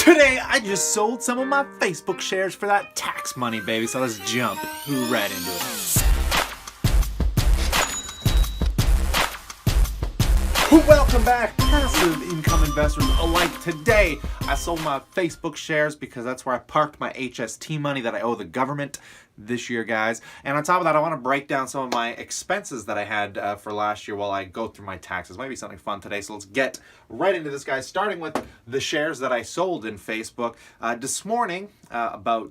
Today, I just sold some of my Facebook shares for that tax money, baby, so let's jump right into it. Welcome back, passive income investors alike. Today, I sold my Facebook shares because that's where I parked my HST money that I owe the government this year, guys. And on top of that, I want to break down some of my expenses that I had for last year while I go through my taxes. Might be something fun today, so let's get right into this, guys. Starting with the shares that I sold in Facebook. This morning,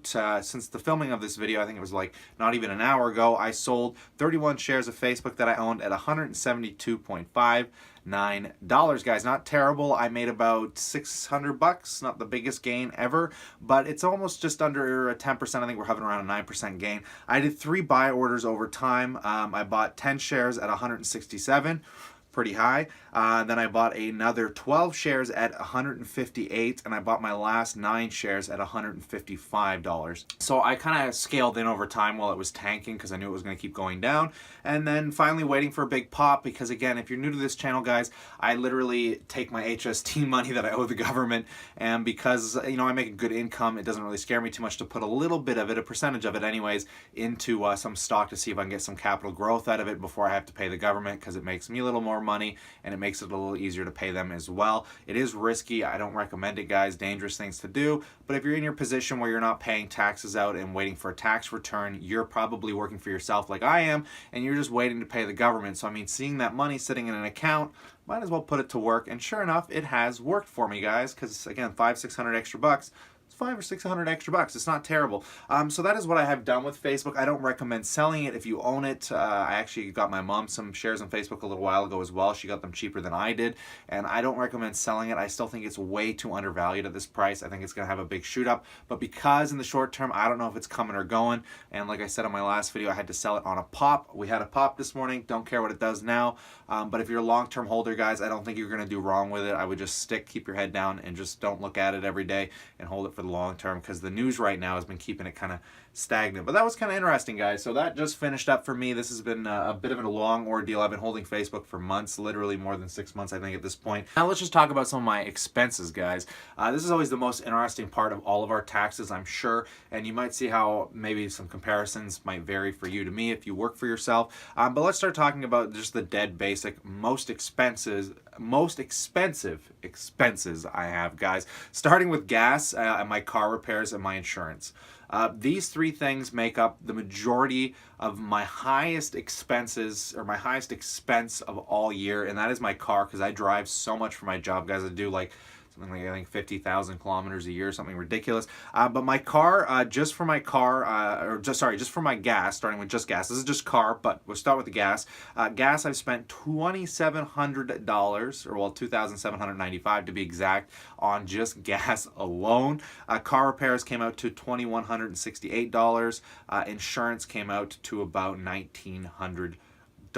since the filming of this video, I think it was like not even an hour ago, I sold 31 shares of Facebook that I owned at $172.59, guys. Not terrible. I made about $600, not the biggest gain ever, but it's almost just under 10%. I think we're hovering around a 9% gain. I did 3 buy orders over time. I bought 10 shares at 167, pretty high. Then I bought another 12 shares at 158, and I bought my last 9 shares at $155. So I kind of scaled in over time while it was tanking because I knew it was going to keep going down, and then finally waiting for a big pop because, again, if you're new to this channel, guys, I literally take my HST money that I owe the government, and because, you know, I make a good income, it doesn't really scare me too much to put a little bit of it, a percentage of it anyways, into some stock to see if I can get some capital growth out of it before I have to pay the government, because it makes me a little more money and it makes it a little easier to pay them as well. It is risky. I don't recommend it, guys. Dangerous things to do. But if you're in your position where you're not paying taxes out and waiting for a tax return, you're probably working for yourself like I am, and you're just waiting to pay the government. So I mean, seeing that money sitting in an account, might as well put it to work. And sure enough, it has worked for me, guys, because again, $500-600 extra bucks. It's $500 or $600 extra bucks. It's not terrible. So that is what I have done with Facebook. I don't recommend selling it if you own it. I actually got my mom some shares on Facebook a little while ago as well. She got them cheaper than I did, and I don't recommend selling it. I still think it's way too undervalued at this price. I think it's going to have a big shoot up, but because in the short term, I don't know if it's coming or going, and like I said in my last video, I had to sell it on a pop. We had a pop this morning. Don't care what it does now, but if you're a long-term holder, guys, I don't think you're going to do wrong with it. I would just keep your head down, and just don't look at it every day and hold it for the long term, because the news right now has been keeping it kind of stagnant. But that was kind of interesting, guys. So that just finished up for me. This has been a bit of a long ordeal. I've been holding Facebook for months, literally more than 6 months, I think, at this point. Now let's just talk about some of my expenses, guys. This is always the most interesting part of all of our taxes, I'm sure, and you might see how maybe some comparisons might vary for you to me if you work for yourself. But let's start talking about just the dead basic, most expensive expenses I have, guys. Starting with gas, and my car repairs, and my insurance. These 3 things make up the majority of my highest expenses, or my highest expense of all year, and that is my car, because I drive so much for my job, guys. I do like something like, I think, 50,000 kilometers a year, something ridiculous. But my car, just for my gas, starting with just gas. This is just car, but we'll start with the gas. Gas, I've spent $2,700, or well, $2,795 to be exact, on just gas alone. Car repairs came out to $2,168. Insurance came out to about $1,900.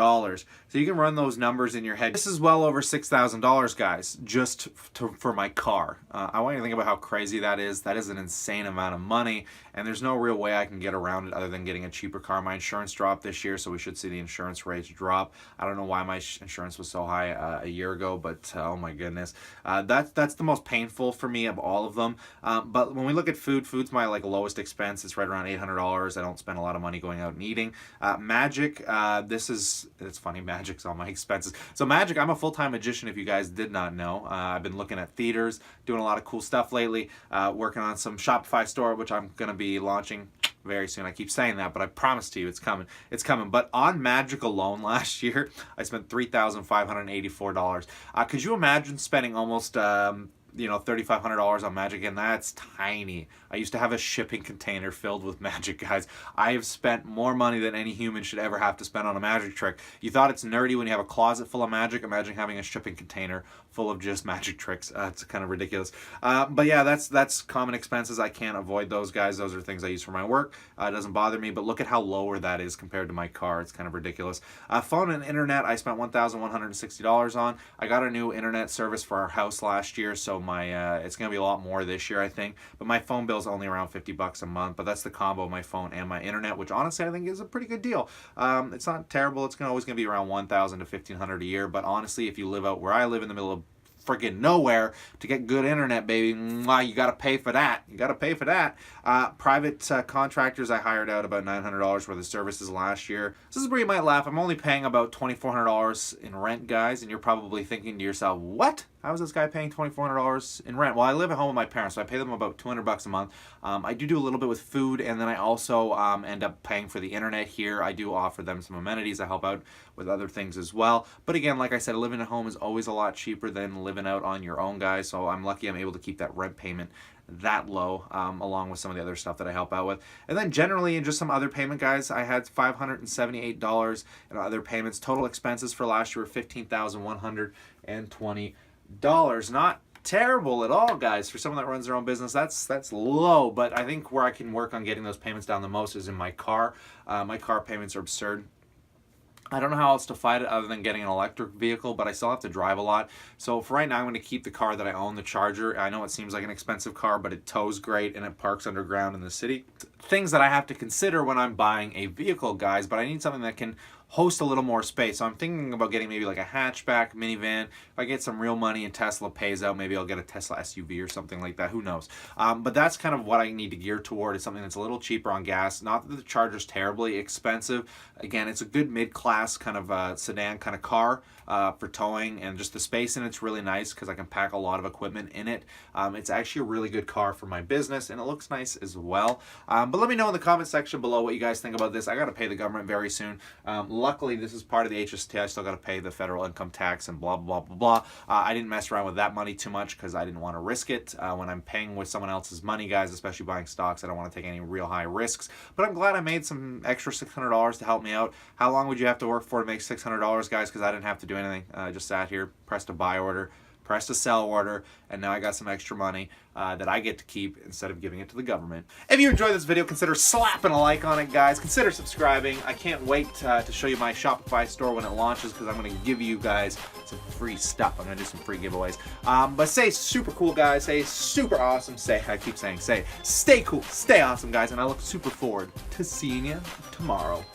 So you can run those numbers in your head. This is well over $6,000, guys, just for my car. I want you to think about how crazy that is. That is an insane amount of money, and there's no real way I can get around it other than getting a cheaper car. My insurance dropped this year, so we should see the insurance rates drop. I don't know why my insurance was so high a year ago, but oh my goodness. That's the most painful for me of all of them. But when we look at food's my lowest expense. It's right around $800. I don't spend a lot of money going out and eating. Magic, it's funny, Magic's on my expenses. So Magic, I'm a full-time magician, if you guys did not know. I've been looking at theaters, doing a lot of cool stuff lately, working on some Shopify store, which I'm going to be launching very soon. I keep saying that, but I promise to you it's coming. It's coming. But on Magic alone last year, I spent $3,584. Could you imagine spending almost $3,500 on Magic, and that's tiny. I used to have a shipping container filled with Magic, guys. I have spent more money than any human should ever have to spend on a magic trick. You thought it's nerdy when you have a closet full of Magic. Imagine having a shipping container full of just magic tricks. It's kind of ridiculous. But yeah, that's common expenses. I can't avoid those, guys. Those are things I use for my work. It doesn't bother me, but look at how lower that is compared to my car. It's kind of ridiculous. Phone and internet, I spent $1,160 on. I got a new internet service for our house last year, so my it's going to be a lot more this year, I think. But my phone bill is only around $50 a month, but that's the combo of my phone and my internet, which honestly I think is a pretty good deal. It's not terrible. It's always going to be around $1,000 to $1,500 a year, but honestly, if you live out where I live in the middle of friggin' nowhere to get good internet, baby. Mwah, you gotta pay for that. You gotta pay for that. Private contractors, I hired out about $900 worth of services last year. This is where you might laugh. I'm only paying about $2,400 in rent, guys, and you're probably thinking to yourself, what? How is this guy paying $2,400 in rent? Well, I live at home with my parents, so I pay them about $200 a month. I do a little bit with food, and then I also end up paying for the internet here. I do offer them some amenities. I help out with other things as well. But again, like I said, living at home is always a lot cheaper than living out on your own, guys. So I'm lucky I'm able to keep that rent payment that low, along with some of the other stuff that I help out with. And then generally in just some other payment, guys, I had $578 in other payments. Total expenses for last year were $15,120. Not terrible at all, guys. For someone that runs their own business, that's low. But I think where I can work on getting those payments down the most is in my car. My car payments are absurd. I don't know how else to fight it other than getting an electric vehicle, but I still have to drive a lot. So for right now, I'm going to keep the car that I own, the Charger. I know it seems like an expensive car, but it tows great and it parks underground in the city. Things that I have to consider when I'm buying a vehicle, guys, but I need something that can host a little more space. So I'm thinking about getting maybe like a hatchback, minivan. If I get some real money and Tesla pays out, maybe I'll get a Tesla SUV or something like that. Who knows? But that's kind of what I need to gear toward, is something that's a little cheaper on gas. Not that the Charger's terribly expensive. Again, it's a good mid-class kind of sedan kind of car for towing, and just the space in it's really nice because I can pack a lot of equipment in it. It's actually a really good car for my business, and it looks nice as well. But let me know in the comment section below what you guys think about this. I got to pay the government very soon. Luckily, this is part of the HST. I still got to pay the federal income tax and blah, blah, blah, blah. I didn't mess around with that money too much because I didn't want to risk it. When I'm paying with someone else's money, guys, especially buying stocks, I don't want to take any real high risks. But I'm glad I made some extra $600 to help me out. How long would you have to work for to make $600, guys? Because I didn't have to do anything. I just sat here, pressed a buy order, pressed a sell order, and now I got some extra money that I get to keep instead of giving it to the government. If you enjoyed this video, consider slapping a like on it, guys. Consider subscribing. I can't wait to show you my Shopify store when it launches, because I'm going to give you guys some free stuff. I'm going to do some free giveaways. But stay super cool, guys. Stay super awesome. I keep saying stay cool, stay awesome, guys. And I look super forward to seeing you tomorrow.